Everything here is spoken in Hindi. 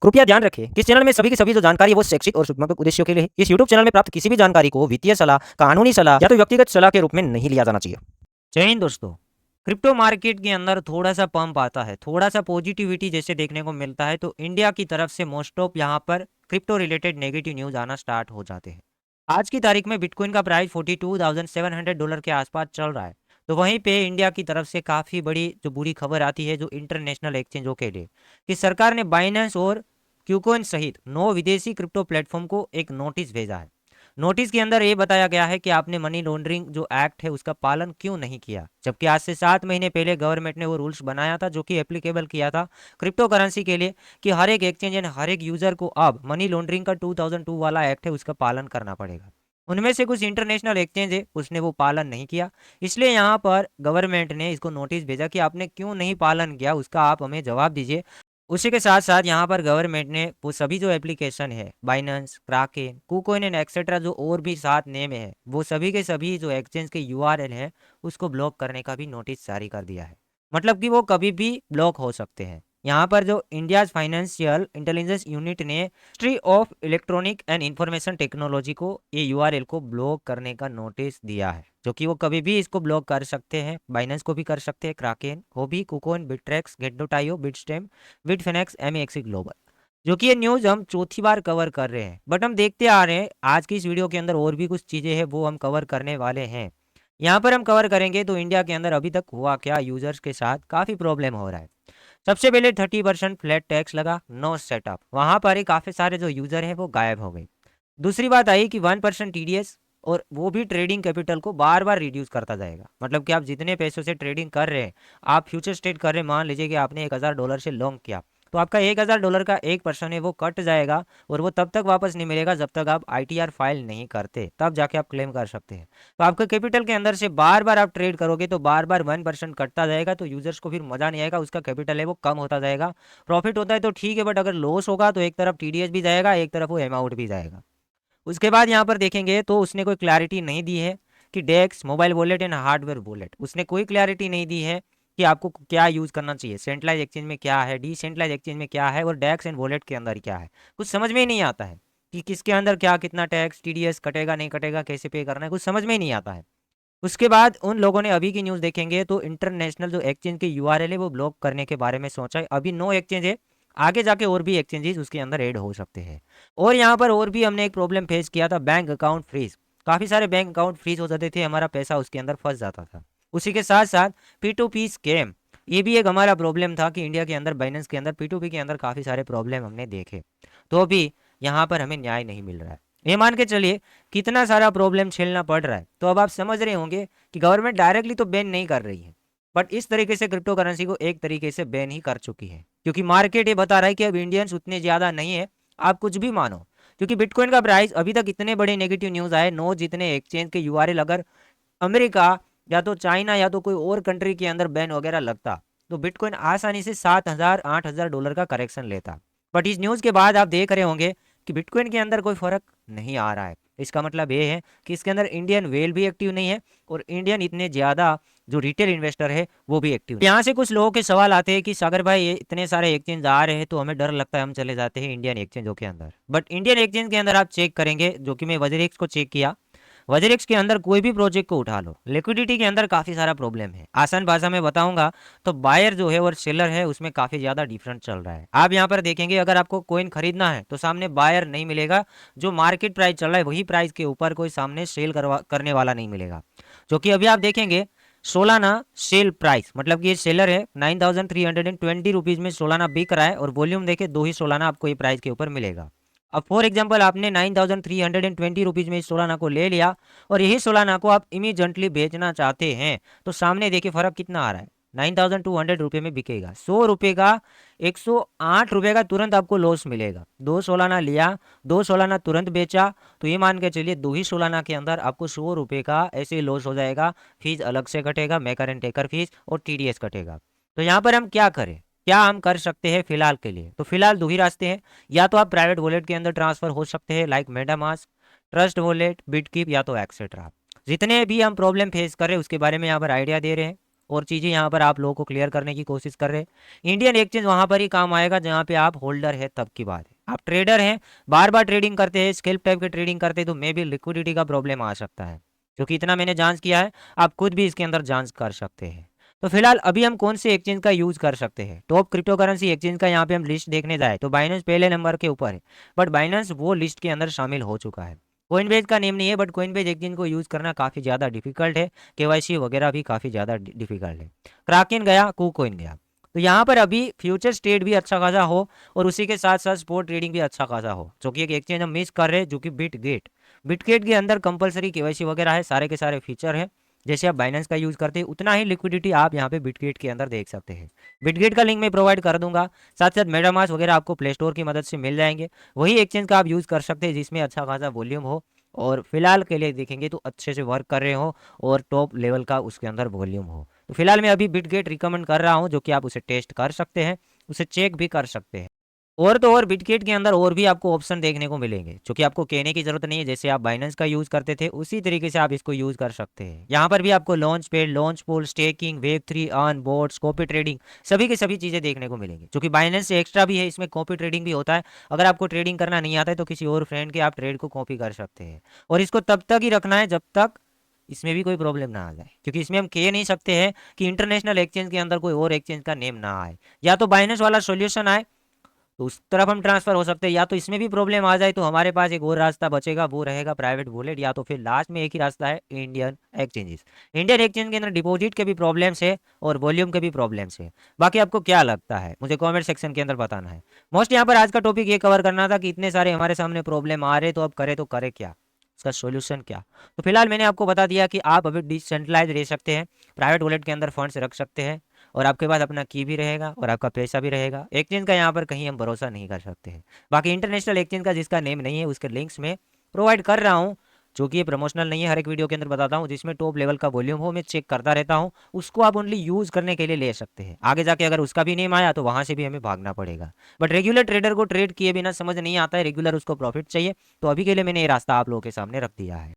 कृपया ध्यान रखें कि इस चैनल में सभी की सभी जो जानकारी है वो शैक्षिक और सूचनात्मक उद्देश्यों के लिए है। इस यूट्यूब चैनल में प्राप्त किसी भी जानकारी को वित्तीय सलाह, कानूनी सलाह या तो व्यक्तिगत सलाह के रूप में नहीं लिया जाना चाहिए। जय हिंद दोस्तों। क्रिप्टो मार्केट के अंदर थोड़ा सा पंप आता है, थोड़ा सा पॉजिटिविटी जैसे देखने को मिलता है, तो इंडिया की तरफ से मोस्ट ऑफ यहाँ पर क्रिप्टो रिलेटेड नेगेटिव न्यूज आना स्टार्ट हो जाते हैं। आज की तारीख में बिटकॉइन का प्राइस $42,700 के आसपास चल रहा है। तो वहीं पे इंडिया की तरफ से काफ़ी बड़ी जो बुरी खबर आती है जो इंटरनेशनल एक्सचेंजों के लिए, कि सरकार ने बाइनेंस और क्यूकॉइन सहित 9 विदेशी क्रिप्टो प्लेटफॉर्म को एक नोटिस भेजा है। नोटिस के अंदर ये बताया गया है कि आपने मनी लॉन्ड्रिंग जो एक्ट है उसका पालन क्यों नहीं किया, जबकि आज से 7 महीने पहले गवर्नमेंट ने वो रूल्स बनाया था जो कि एप्लीकेबल किया था क्रिप्टो करेंसी के लिए, कि हर एक एक्सचेंज एंड हर एक यूजर को अब मनी लॉन्ड्रिंग का 2002 वाला एक्ट है उसका पालन करना पड़ेगा। उनमें से कुछ इंटरनेशनल एक्सचेंज है उसने वो पालन नहीं किया, इसलिए यहाँ पर गवर्नमेंट ने इसको नोटिस भेजा कि आपने क्यों नहीं पालन किया, उसका आप हमें जवाब दीजिए। उसी के साथ साथ यहाँ पर गवर्नमेंट ने वो सभी जो एप्लीकेशन है Binance, Kraken, KuCoin and etcetera जो और भी 7 नेम है, वो सभी के सभी जो एक्सचेंज के यूआरएल है उसको ब्लॉक करने का भी नोटिस जारी कर दिया है। मतलब कि वो कभी भी ब्लॉक हो सकते हैं। यहाँ पर जो इंडिया फाइनेंशियल इंटेलिजेंस यूनिट ने ministry of electronic and information technology को ये यूआरएल को ब्लॉक करने का नोटिस दिया है, जो कि वो कभी भी इसको ब्लॉक कर सकते हैं। बाइनेंस को भी कर सकते हैं, क्राकेन को भी, कुकोइन, बिटरेक्स, गेट.io, बिटस्टेम, बिटफिनेक्स, एमएक्सी ग्लोबल। जो कि ये न्यूज़ हम चौथी बार कवर कर रहे हैं, बट हम देखते आ रहे हैं आज की इस वीडियो के अंदर और भी कुछ चीज़ें हैं वो हम कवर करने वाले हैं। यहाँ पर हम कवर करेंगे तो इंडिया के अंदर अभी तक हुआ क्या, यूजर्स के साथ काफ़ी प्रॉब्लम हो रहा है। सबसे पहले 30% फ्लैट टैक्स लगा, नो सेटअप, वहां पर ही काफी सारे जो यूजर हैं वो गायब हो गए। दूसरी बात आई कि 1% टीडीएस, और वो भी ट्रेडिंग कैपिटल को बार बार रिड्यूस करता जाएगा। मतलब कि आप जितने पैसों से ट्रेडिंग कर रहे हैं, आप फ्यूचर ट्रेड कर रहे हैं, मान लीजिए कि आपने $1,000 से लॉन्ग किया, तो आपका $1,000 का 1% है वो कट जाएगा, और वो तब तक वापस नहीं मिलेगा जब तक आप आईटीआर फाइल नहीं करते, तब जाके आप क्लेम कर सकते हैं। तो आपके कैपिटल के अंदर से बार बार आप ट्रेड करोगे तो बार बार 1% कटता जाएगा, तो यूजर्स को फिर मजा नहीं आएगा, उसका कैपिटल है वो कम होता जाएगा। प्रॉफिट होता है तो ठीक है, बट अगर लॉस होगा तो एक तरफ टीडीएस भी जाएगा, एक तरफ वो अमाउंट भी जाएगा। उसके बाद यहाँ पर देखेंगे तो उसने कोई क्लैरिटी नहीं दी है कि DEX, mobile wallet and hardware wallet, उसने कोई क्लैरिटी नहीं दी है कि आपको क्या यूज़ करना चाहिए। सेंट्रलाइज एक्सचेंज में क्या है, डिसेंट्रलाइज एक्सचेंज में क्या है, और डेक्स एंड वॉलेट के अंदर क्या है, कुछ समझ में ही नहीं आता है कि किसके अंदर क्या, कितना टैक्स, टीडीएस कटेगा नहीं कटेगा, कैसे पे करना है, कुछ समझ में ही नहीं आता है। उसके बाद उन लोगों ने अभी की न्यूज़ देखेंगे तो इंटरनेशनल जो एक्सचेंज के यूआरएल है वो ब्लॉक करने के बारे में सोचा है। अभी नो एक्सचेंज है, आगे जाके और भी एक्सचेंजेस उसके अंदर ऐड हो सकते हैं। और यहाँ पर और भी हमने एक प्रॉब्लम फेस किया था, बैंक अकाउंट फ्रीज। काफ़ी सारे बैंक अकाउंट फ्रीज हो जाते थे, हमारा पैसा उसके अंदर फंस जाता था। उसी के साथ साथ P2P स्कैम, ये भी एक हमारा प्रॉब्लम था कि इंडिया के अंदर बाइनेंस के अंदर P2P के अंदर काफ़ी सारे प्रॉब्लम हमने देखे। तो अभी यहाँ पर हमें न्याय नहीं मिल रहा है। ये मान के चलिए कितना सारा प्रॉब्लम झेलना पड़ रहा है, तो अब आप समझ रहे होंगे कि गवर्नमेंट डायरेक्टली तो बैन नहीं कर रही है, बट इस तरीके से क्रिप्टो करेंसी को एक तरीके से बैन ही कर चुकी है, क्योंकि मार्केट ये बता रहा है कि अब इंडियंस उतने ज़्यादा नहीं है। आप कुछ भी मानो, क्योंकि बिटकॉइन का प्राइस अभी तक इतने बड़े नेगेटिव न्यूज़ आए, नो जितने एक्सचेंज के यूआरएल अगर अमेरिका या तो चाइना या तो कोई और कंट्री के अंदर बैन वगैरह लगता, तो बिटकॉइन आसानी से 7,000 $8,000 का करेक्शन लेता। बट इस न्यूज़ के बाद आप देख रहे होंगे कि बिटकॉइन के अंदर कोई फर्क नहीं आ रहा है। इसका मतलब ये है कि इसके अंदर इंडियन वेल भी एक्टिव नहीं है, और इंडियन इतने ज़्यादा जो रिटेल इन्वेस्टर है वो भी एक्टिव नहीं। यहाँ से कुछ लोगों के सवाल आते हैं कि सागर भाई ये इतने सारे एक्सचेंज आ रहे हैं तो हमें डर लगता है, हम चले जाते हैं इंडियन एक्सचेंजों के अंदर। बट इंडियन एक्सचेंज के अंदर आप चेक करेंगे, जो कि मैं वजरेक्स को चेक किया, वजरेक्स के अंदर कोई भी प्रोजेक्ट को उठा लो, लिक्विडिटी के अंदर काफ़ी सारा प्रॉब्लम है। आसान भाषा में बताऊंगा तो बायर जो है और सेलर है उसमें काफ़ी ज़्यादा डिफरेंस चल रहा है। आप यहाँ पर देखेंगे अगर आपको कोइन खरीदना है तो सामने बायर नहीं मिलेगा, जो मार्केट प्राइस चल रहा है वही प्राइस के ऊपर कोई सामने सेल करने वाला नहीं मिलेगा। जो कि अभी आप देखेंगे सोलाना सेल प्राइस, मतलब कि ये सेलर है 9,320 रुपीज़ में सोलाना बिक रहा है, और वॉल्यूम देखे 2 ही सोलाना आपको ये प्राइस के ऊपर मिलेगा। अब फॉर एग्जांपल आपने 9,320 रुपीज़ में इस सोलाना को ले लिया, और यही सोलाना को आप इमीडिएटली बेचना चाहते हैं, तो सामने देखिए फर्क कितना आ रहा है। 9,200 रुपये में बिकेगा, 100 रुपये का, 108 रुपये का तुरंत आपको लॉस मिलेगा। 2 सोलाना लिया, 2 सोलाना तुरंत बेचा, तो ये मान के चलिए 2 ही सोलाना के अंदर आपको 100 रुपये का ऐसे ही लॉस हो जाएगा। फीस अलग से कटेगा, मेकर एंड टेकर फीस और टीडीएस कटेगा। तो यहाँ पर हम क्या करें, क्या हम कर सकते हैं फिलहाल के लिए, तो फिलहाल 2 ही रास्ते हैं। या तो आप प्राइवेट वॉलेट के अंदर ट्रांसफर हो सकते हैं, लाइक मेटामास्क, ट्रस्ट वॉलेट, बिटकीप या तो एक्सेट्रा। जितने भी हम प्रॉब्लम फेस कर रहे हैं उसके बारे में यहाँ पर आइडिया दे रहे हैं, और चीज़ें यहाँ पर आप लोगों को क्लियर करने की कोशिश कर रहे हैं। इंडियन एक्सचेंज वहाँ पर ही काम आएगा जहाँ पे आप होल्डर है तब की बात है। आप ट्रेडर हैं, बार बार ट्रेडिंग करते हैं, स्कैल्प टाइप के ट्रेडिंग करते हैं, तो मे भी लिक्विडिटी का प्रॉब्लम आ सकता है, क्योंकि इतना मैंने जांच किया है, आप खुद भी इसके अंदर जांच कर सकते हैं। तो फिलहाल अभी हम कौन से एक्सचेंज का यूज कर सकते हैं? टॉप क्रिप्टो करेंसी एक्सचेंज का यहाँ पे हम लिस्ट देखने जाए तो बाइनेंस पहले नंबर के ऊपर है, बट बाइनेंस वो लिस्ट के अंदर शामिल हो चुका है। कोइनबेज का नेम नहीं है, बट कोइनबेज एक्सचेंज को यूज करना काफी ज्यादा डिफिकल्ट है, केवाईसी वगैरह भी काफी ज्यादा डिफिकल्ट है। क्राकेन गया, कुकॉइन गया, तो यहाँ पर अभी फ्यूचर ट्रेड भी अच्छा खासा हो और उसी के साथ साथ स्पॉट ट्रेडिंग भी अच्छा खासा हो, जो कि एक एक्सचेंज हम मिस कर रहे हैं, जो कि बिटगेट। बिटगेट के अंदर कंपलसरी केवाईसी वगैरह है, सारे के सारे फीचर है। जैसे आप बाइनेंस का यूज करते हैं उतना ही लिक्विडिटी आप यहाँ पे बिटगेट के अंदर देख सकते हैं। बिटगेट का लिंक मैं प्रोवाइड कर दूंगा, साथ साथ मेटामास्क वगैरह आपको प्ले स्टोर की मदद से मिल जाएंगे। वही एक्सचेंज का आप यूज कर सकते हैं जिसमें अच्छा खासा वॉल्यूम हो, और फिलहाल के लिए देखेंगे तो अच्छे से वर्क कर रहे हो और टॉप लेवल का उसके अंदर वॉल्यूम हो। तो फिलहाल मैं अभी बिटगेट रिकमेंड कर रहा हूँ, जो कि आप उसे टेस्ट कर सकते हैं, उसे चेक भी कर सकते हैं। और तो और बिटगेट के अंदर और भी आपको ऑप्शन देखने को मिलेंगे, जो कि आपको कहने की जरूरत नहीं है। जैसे आप बाइनेंस का यूज करते थे उसी तरीके से आप इसको यूज कर सकते हैं। यहाँ पर भी आपको launch paid, launch pool, staking, Web3, earn, boats, copy trading, सभी की सभी चीजें देखने को मिलेंगी, जो कि बाइनेंस से एक्स्ट्रा भी है। इसमें कॉपी ट्रेडिंग भी होता है। अगर आपको ट्रेडिंग करना नहीं आता है तो किसी और फ्रेंड के आप ट्रेड को कॉपी कर सकते हैं, और इसको तब तक ही रखना है जब तक इसमें भी कोई प्रॉब्लम ना आ जाए, क्योंकि इसमें हम कह नहीं सकते हैं कि इंटरनेशनल एक्सचेंज के अंदर कोई और एक्सचेंज का नेम ना आए, या तो बाइनेंस वाला सॉल्यूशन आए तो उस तरफ हम ट्रांसफर हो सकते हैं, या तो इसमें भी प्रॉब्लम आ जाए तो हमारे पास एक और रास्ता बचेगा, वो रहेगा प्राइवेट वॉलेट, या तो फिर लास्ट में एक ही रास्ता है इंडियन एक्सचेंजेस। इंडियन एक्सचेंज के अंदर डिपॉजिट के भी प्रॉब्लम्स है और वॉल्यूम के भी प्रॉब्लम्स है। बाकी आपको क्या लगता है मुझे कमेंट सेक्शन के अंदर बताना है। मोस्ट यहाँ पर आज का टॉपिक ये कवर करना था कि इतने सारे हमारे सामने प्रॉब्लम आ रहे, तो अब करे क्या, इसका सॉल्यूशन क्या। तो फिलहाल मैंने आपको बता दिया कि आप अभी डिसेंट्रलाइज रह सकते हैं, प्राइवेट वॉलेट के अंदर फंड्स रख सकते हैं, और आपके पास अपना की भी रहेगा और आपका पैसा भी रहेगा। एक्सचेंज का यहाँ पर कहीं हम भरोसा नहीं कर सकते हैं। बाकी इंटरनेशनल एक्सचेंज का जिसका नेम नहीं है उसके लिंक्स में प्रोवाइड कर रहा हूँ, जो कि ये प्रमोशनल नहीं है, हर एक वीडियो के अंदर बताता हूँ। जिसमें टॉप लेवल का वॉल्यूम हो मैं चेक करता रहता हूँ, उसको आप ओनली यूज़ करने के लिए ले सकते हैं। आगे जाके अगर उसका भी नेम आया तो वहाँ से भी हमें भागना पड़ेगा। बट रेगुलर ट्रेडर को ट्रेड किए बिना समझ नहीं आता है, रेगुलर उसको प्रॉफिट चाहिए, तो अभी के लिए मैंने ये रास्ता आप लोगों के सामने रख दिया है।